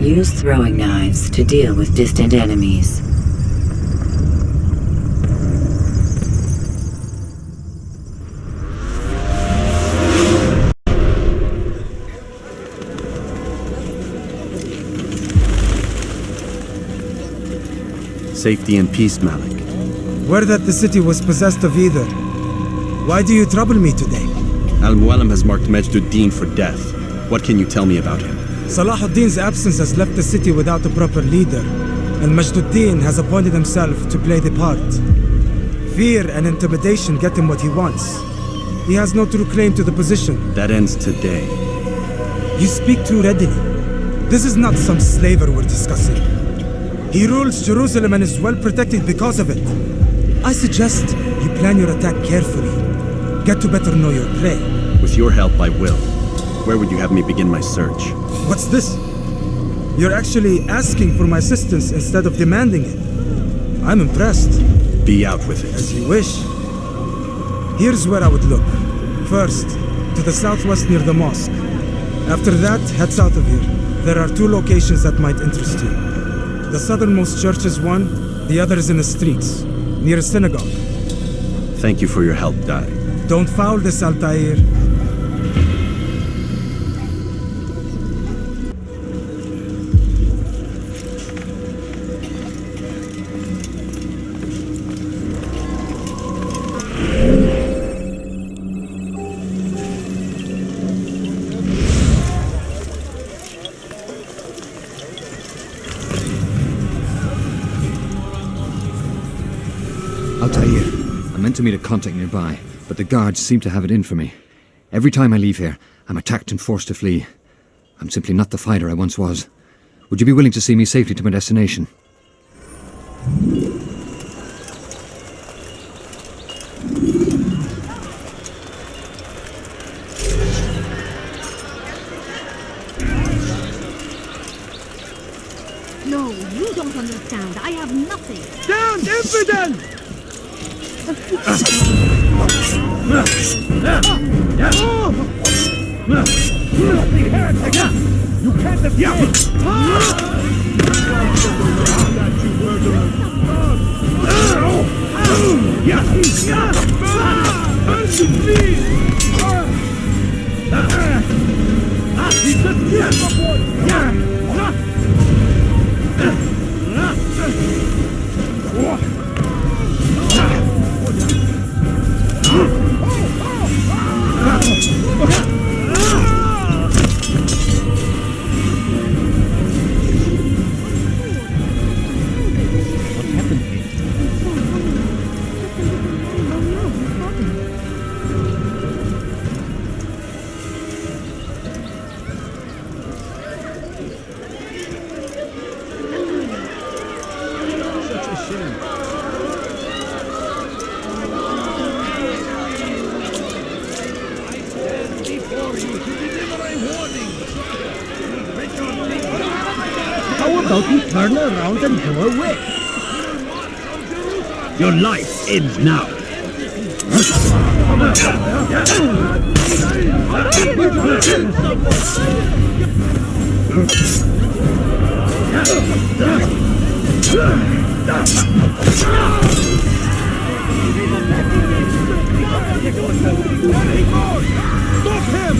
Use throwing knives to deal with distant enemies. Safety and peace, Malik. Word that the city was possessed of either. Why do you trouble me today? Al-Mualim has marked Majduddin for death. What can you tell me about him? Salahuddin's absence has left the city without a proper leader, and Majduddin has appointed himself to play the part. Fear and intimidation get him what he wants. He has no true claim to the position. That ends today. You speak too readily. This is not some slaver we're discussing. He rules Jerusalem and is well protected because of it. I suggest you plan your attack carefully. Get to better know your prey. With your help, I will. Where would you have me begin my search? What's this? You're actually asking for my assistance instead of demanding it. I'm impressed. Be out with it. As you wish. Here's where I would look. First, to the southwest near the mosque. After that, head south of here. There are 2 locations that might interest you. The southernmost church is one, the other is in the streets, near a synagogue. Thank you for your help, Dai. Don't foul this, Altaïr. Altaïr, I'm meant to meet a contact nearby, but the guards seem to have it in for me. Every time I leave here, I'm attacked and forced to flee. I'm simply not the fighter I once was. Would you be willing to see me safely to my destination? No, you don't understand. I have nothing. Down, infidel! You can't escape! How about you turn around and go away? Your life ends now. Stop him!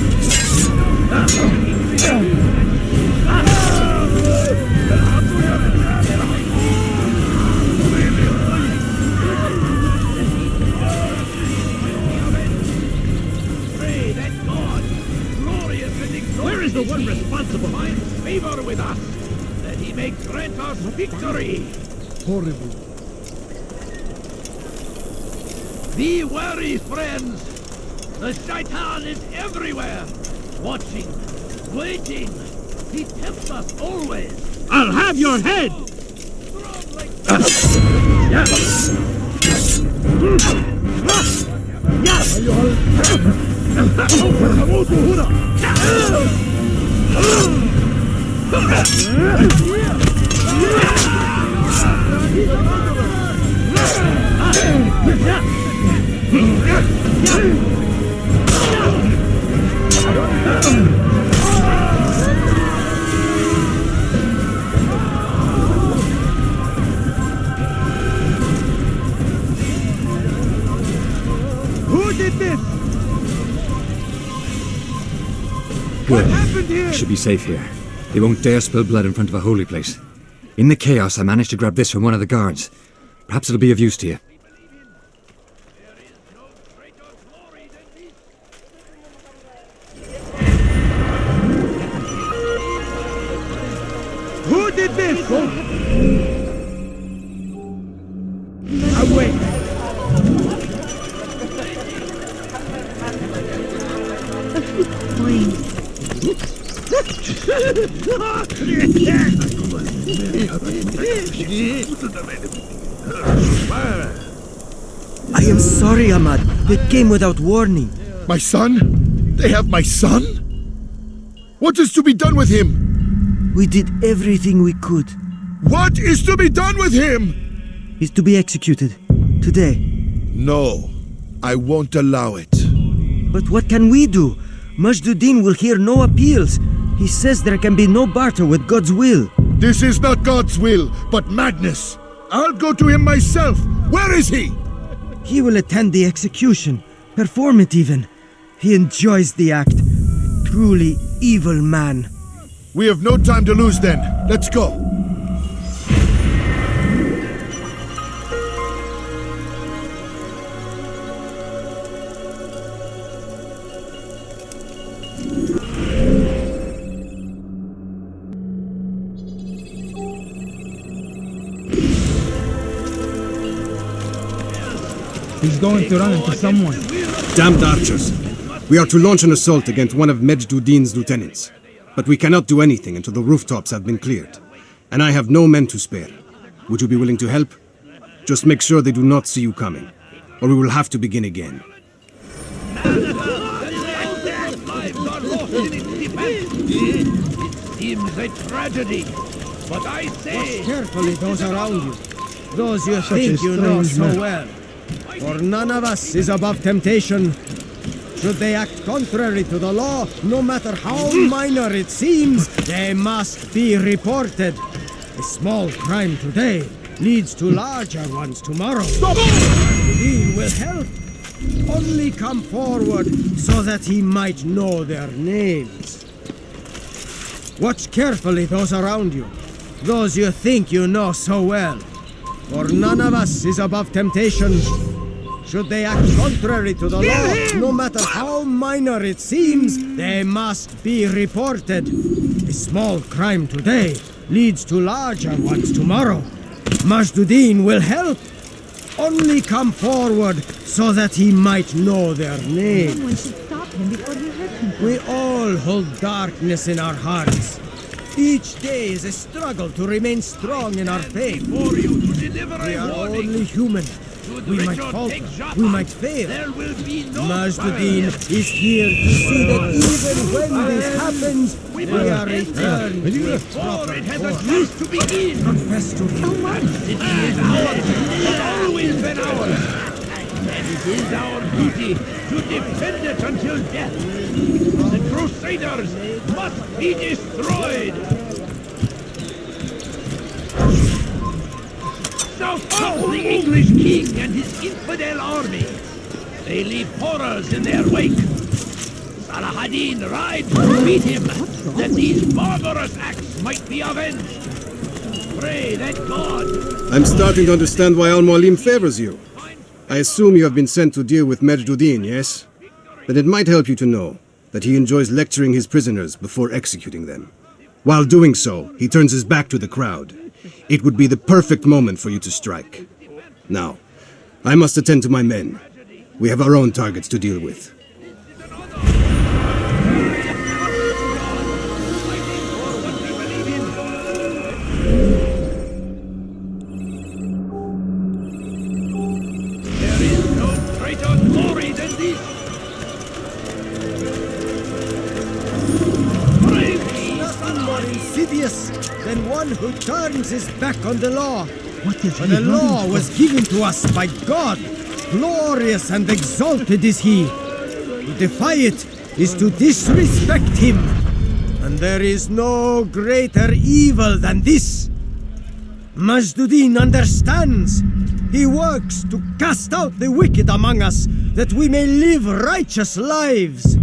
Where is the one responsible? Find favor with us, that he may grant us victory. Horrible. Be wary, friends. The Shaitan is everywhere, watching, waiting. He tempts us always. I'll have your head! What Good. happened here? I should be safe here. They won't dare spill blood in front of a holy place. In the chaos, I managed to grab this from one of the guards. Perhaps it'll be of use to you. Who did this? Away! I am sorry, Ahmad. They came without warning. My son? They have my son? What is to be done with him? We did everything we could. What is to be done with him? He's to be executed. Today. No, I won't allow it. But what can we do? Majduddin will hear no appeals. He says there can be no barter with God's will. This is not God's will, but madness. I'll go to him myself. Where is he? He will attend the execution. Perform it even. He enjoys the act. Truly evil man. We have no time to lose then. Let's go. He's going to run into someone. Damned archers. We are to launch an assault against one of Majduddin's lieutenants. But we cannot do anything until the rooftops have been cleared. And I have no men to spare. Would you be willing to help? Just make sure they do not see you coming, or we will have to begin again. It seems a tragedy, but I say... Carefully, those around you. Those you think you know so well. For none of us is above temptation. Should they act contrary to the law, no matter how minor it seems, they must be reported. A small crime today leads to larger ones tomorrow. Stop! He will help. Only come forward so that he might know their names. Watch carefully those around you, those you think you know so well. For none of us is above temptation. Should they act contrary to the law, no matter how minor it seems, they must be reported. A small crime today leads to larger ones tomorrow. Majduddin will help. Only come forward so that he might know their names. Someone should stop him before he hurts himself. We all hold darkness in our hearts. Each day is a struggle to remain strong in our faith. For you to deliver We a are warning. only human. We might falter, we might fail. There will be no Majduddin is here to see that even when this happens, we are returned to a proper it has course. a chance to begin. Confess to him. It is ours. It has always been ours. And it is our duty to defend it until death. The Crusaders must be destroyed. Now follow the English king and his infidel army. They leave horrors in their wake. Saladin rides to meet him, that these barbarous acts might be avenged. Pray that God... I'm starting to understand why Al-Mualim favors you. I assume you have been sent to deal with Majduddin, yes? Then it might help you to know that he enjoys lecturing his prisoners before executing them. While doing so, he turns his back to the crowd. It would be the perfect moment for you to strike. Now, I must attend to my men. We have our own targets to deal with. There is no greater glory than this. Nothing more insidious than one who turns his back on the law. For the law was given to us by God. Glorious and exalted is he. To defy it is to disrespect him. And there is no greater evil than this. Majduddin understands. He works to cast out the wicked among us, that we may live righteous lives.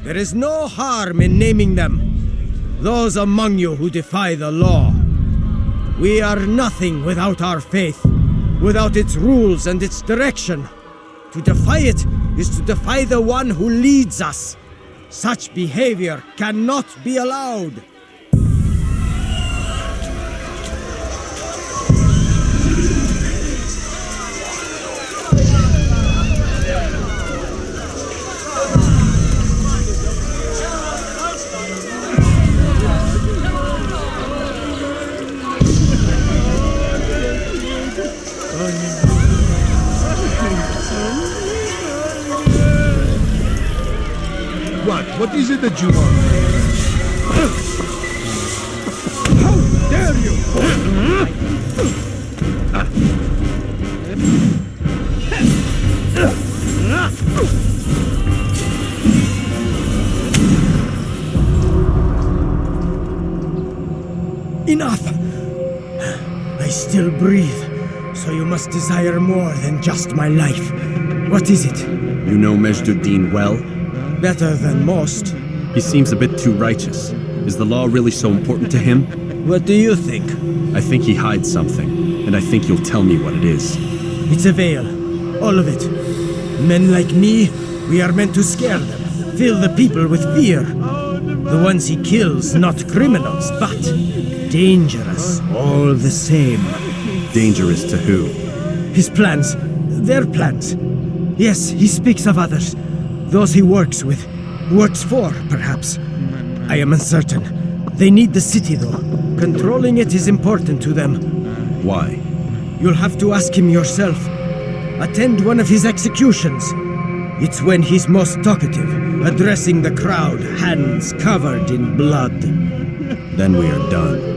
There is no harm in naming them. Those among you who defy the law. We are nothing without our faith, without its rules and its direction. To defy it is to defy the one who leads us. Such behavior cannot be allowed. What is it that you want? How dare you! Enough! I still breathe, so you must desire more than just my life. What is it? You know Majd well? Better than most. He seems a bit too righteous. Is the law really so important to him? What do you think? I think he hides something, and I think you'll tell me what it is. It's a veil. All of it. Men like me, we are meant to scare them, fill the people with fear. The ones he kills, not criminals, but dangerous all the same. Dangerous to who? His plans. Their plans. Yes, he speaks of others. Those he works with. Works for, perhaps. I am uncertain. They need the city, though. Controlling it is important to them. Why? You'll have to ask him yourself. Attend one of his executions. It's when he's most talkative, addressing the crowd, hands covered in blood. Then we are done.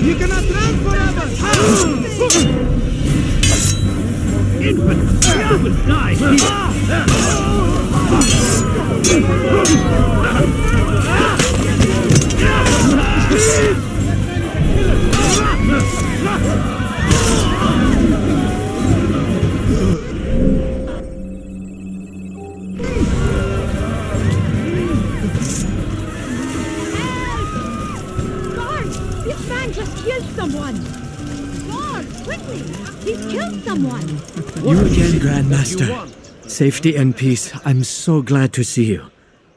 You cannot run forever! Infant, you will die You again, Grandmaster. Safety and peace. I'm so glad to see you.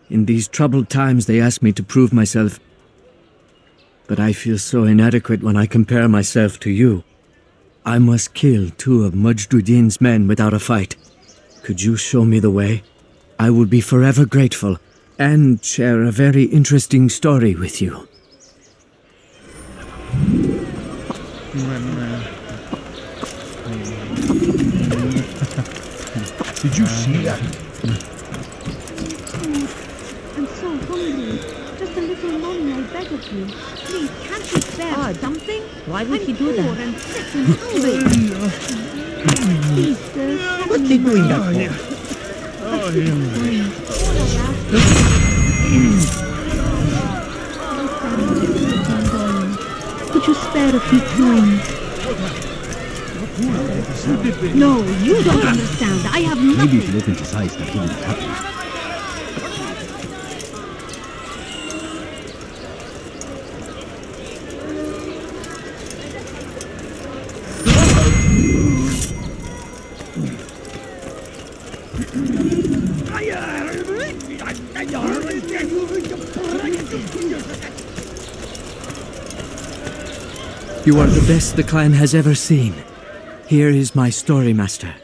In these troubled times, they ask me to prove myself. But I feel so inadequate when I compare myself to you. I must kill 2 of Majdudin's men without a fight. Could you show me the way? I will be forever grateful and share a very interesting story with you. Did you see that? I'm so hungry. Just a little money, I beg of you. Please, can't you spare something? Why would he do that? I'm sick and hungry. Please, sir. What's he doing that for? Could you spare a few coins? No, you don't understand. I have nothing. Maybe if you opened his eyes, that he would be happy. You are the best the clan has ever seen. Here is my story, Master.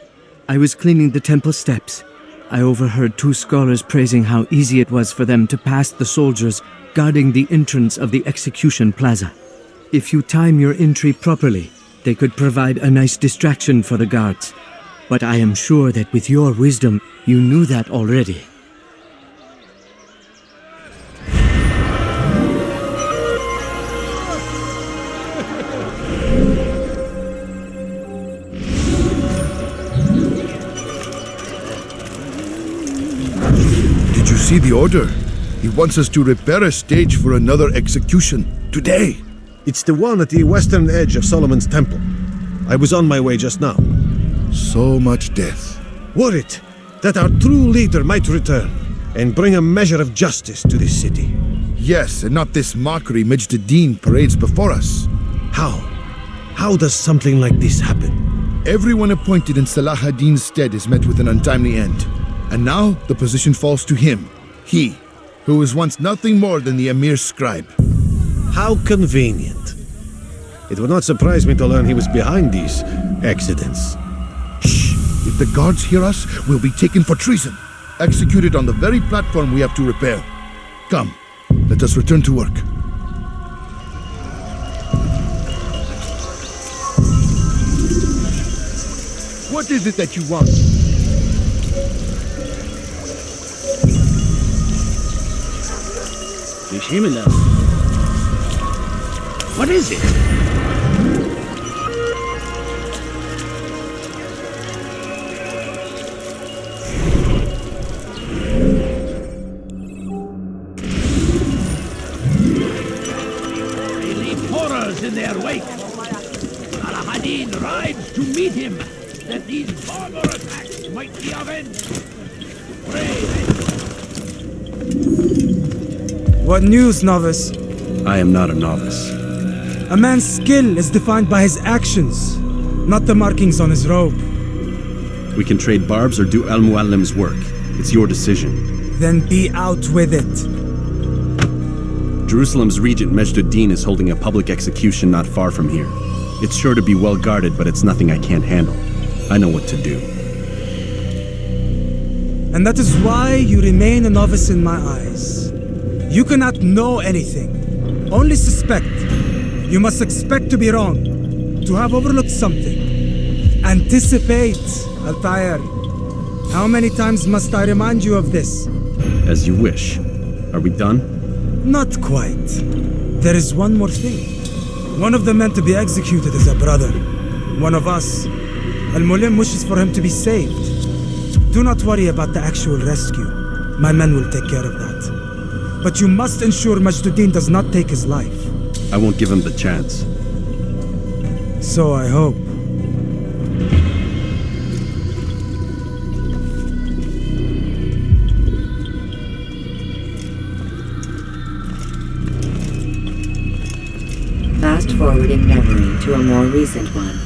I was cleaning the temple steps. I overheard 2 scholars praising how easy it was for them to pass the soldiers guarding the entrance of the execution plaza. If you time your entry properly, they could provide a nice distraction for the guards. But I am sure that with your wisdom, you knew that already. Did you see the order? He wants us to repair a stage for another execution. Today. It's the one at the western edge of Solomon's Temple. I was on my way just now. So much death. Worried that our true leader might return and bring a measure of justice to this city. Yes, and not this mockery Majd parades before us. How? How does something like this happen? Everyone appointed in Salah ad-Din's stead is met with an untimely end. And now the position falls to him. He, who was once nothing more than the Emir's scribe. How convenient. It would not surprise me to learn he was behind these accidents. Shh! If the guards hear us, we'll be taken for treason. Executed on the very platform we have to repair. Come, let us return to work. What is it that you want? What is it? They leave horrors in their wake. Al-Hadin rides to meet him, that these barbarous acts might be avenged. Pray. What news, novice? I am not a novice. A man's skill is defined by his actions, not the markings on his robe. We can trade barbs or do Al-Muallim's work. It's your decision. Then be out with it. Jerusalem's regent Majd is holding a public execution not far from here. It's sure to be well guarded, but it's nothing I can't handle. I know what to do. And that is why you remain a novice in my eyes. You cannot know anything, only suspect. You must expect to be wrong, to have overlooked something. Anticipate, Altaïr. How many times must I remind you of this? As you wish. Are we done? Not quite. There is one more thing. One of the men to be executed is a brother. One of us. Al-Mulim wishes for him to be saved. Do not worry about the actual rescue. My men will take care of that. But you must ensure Majd does not take his life. I won't give him the chance. So I hope. Fast forwarding memory to a more recent one.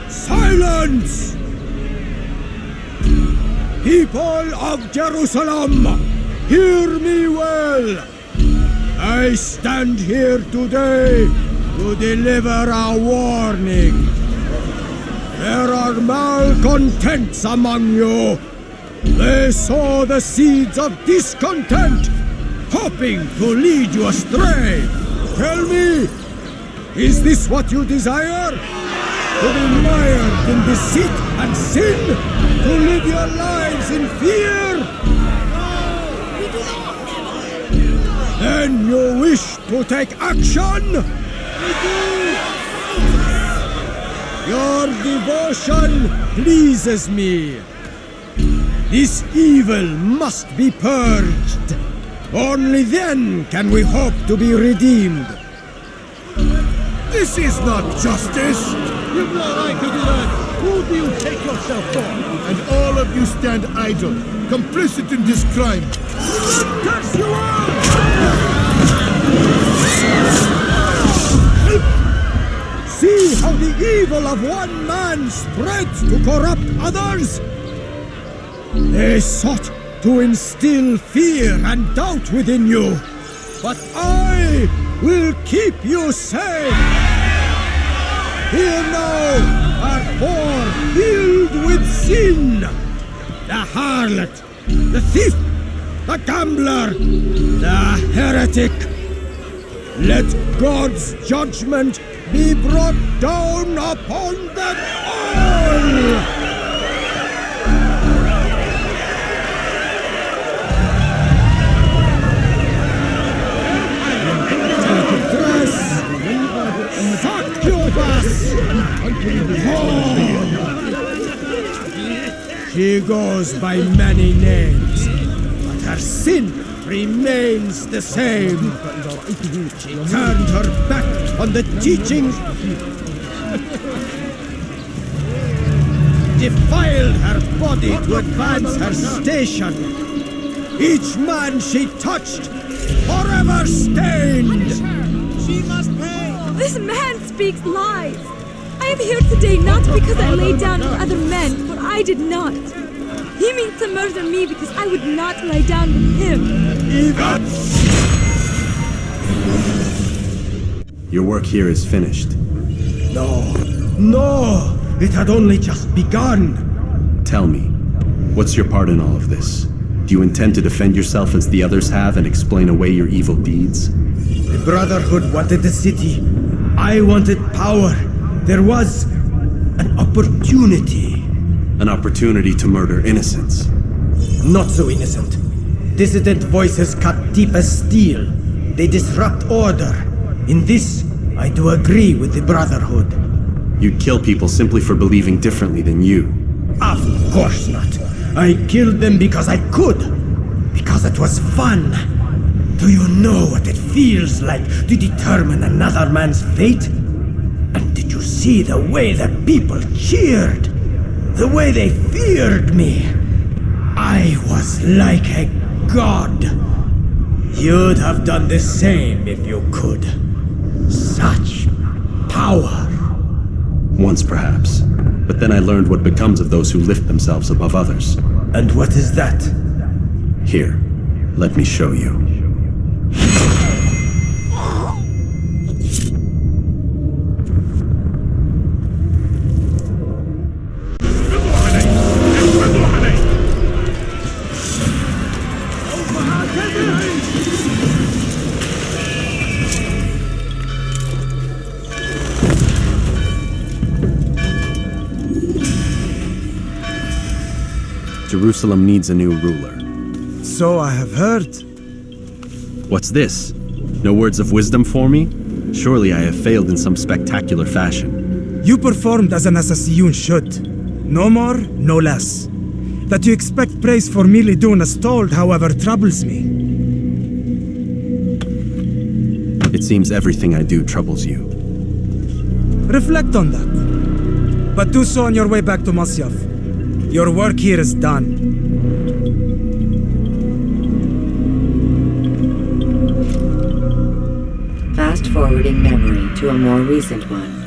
Silence! People of Jerusalem, hear me well. I stand here today to deliver a warning. There are malcontents among you. They sow the seeds of discontent, hoping to lead you astray. Tell me, is this what you desire? To be mired in deceit and sin? To live your lives in fear? No, we do not. Then you wish to take action? We do. Your devotion pleases me. This evil must be purged. Only then can we hope to be redeemed. This is not justice! You've no right to do that! Who do you take yourself for? And all of you stand idle, complicit in this crime. Curse you all! See how the evil of one man spreads to corrupt others? They sought to instill fear and doubt within you, but I will keep you safe. Here now are four filled with sin. The harlot, the thief, the gambler, the heretic. Let God's judgment be brought down upon them all! Succubus! She goes by many names, but her sin remains the same. She turned her back on the teachings, defiled her body to advance her station. Each man she touched, forever stained. She must pay. This man speaks lies. I am here today not because I laid down for other men, for I did not. He means to murder me because I would not lie down with him. Even. Your work here is finished. No, it had only just begun. Tell me, what's your part in all of this? Do you intend to defend yourself as the others have and explain away your evil deeds? The Brotherhood wanted the city. I wanted power. There was an opportunity. An opportunity to murder innocents. Not so innocent. Dissident voices cut deep as steel. They disrupt order. In this, I do agree with the Brotherhood. You'd kill people simply for believing differently than you. Of course not. I killed them because I could. Because it was fun. Do you know what it feels like to determine another man's fate? And did you see the way the people cheered? The way they feared me? I was like a god. You'd have done the same if you could. Such power. Once perhaps. But then I learned what becomes of those who lift themselves above others. And what is that? Here, let me show you. Jerusalem needs a new ruler. So I have heard. What's this? No words of wisdom for me? Surely I have failed in some spectacular fashion. You performed as an assassin should. No more, no less. That you expect praise for merely doing as told, however, troubles me. It seems everything I do troubles you. Reflect on that. But do so on your way back to Masyaf. Your work here is done. Fast-forwarding memory to a more recent one.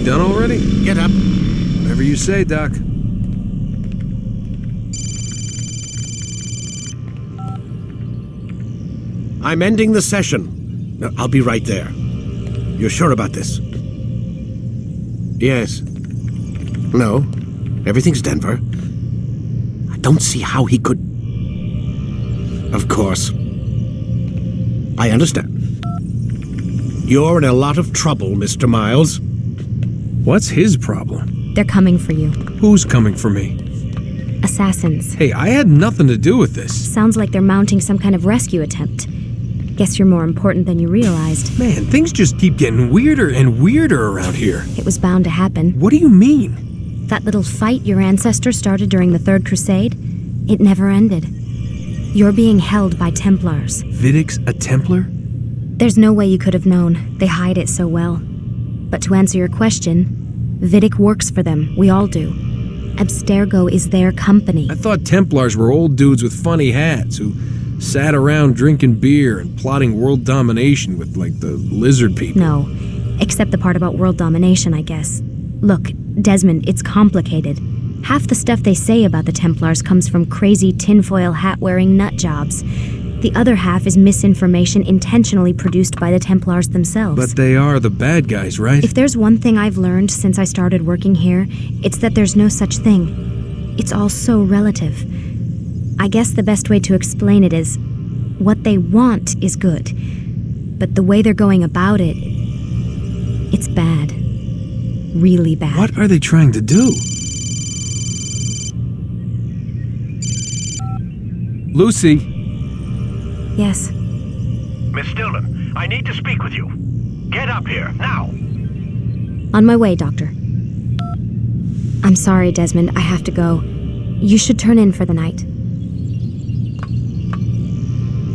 Done already? Get up. Whatever you say, Doc. I'm ending the session. I'll be right there. You're sure about this? Yes. No. Everything's Denver. I don't see how he could... Of course. I understand. You're in a lot of trouble, Mr. Miles. What's his problem? They're coming for you. Who's coming for me? Assassins. Hey, I had nothing to do with this. Sounds like they're mounting some kind of rescue attempt. Guess you're more important than you realized. Man, things just keep getting weirder and weirder around here. It was bound to happen. What do you mean? That little fight your ancestors started during the Third Crusade, it never ended. You're being held by Templars. Vidic's a Templar? There's no way you could have known. They hide it so well. But to answer your question, Vidic works for them. We all do. Abstergo is their company. I thought Templars were old dudes with funny hats who sat around drinking beer and plotting world domination with, like, the lizard people. No, except the part about world domination, I guess. Look, Desmond, it's complicated. Half the stuff they say about the Templars comes from crazy tinfoil hat-wearing nut jobs. The other half is misinformation intentionally produced by the Templars themselves. But they are the bad guys, right? If there's one thing I've learned since I started working here, it's that there's no such thing. It's all so relative. I guess the best way to explain it is, what they want is good. But the way they're going about it, it's bad. Really bad. What are they trying to do? Lucy? Yes. Miss Dillon, I need to speak with you. Get up here, now! On my way, Doctor. I'm sorry, Desmond, I have to go. You should turn in for the night.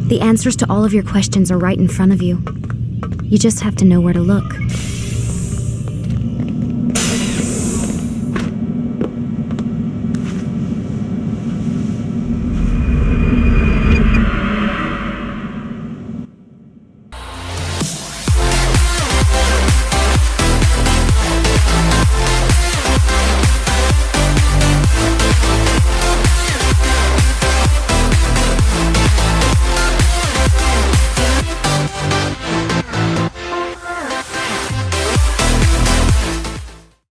The answers to all of your questions are right in front of you. You just have to know where to look.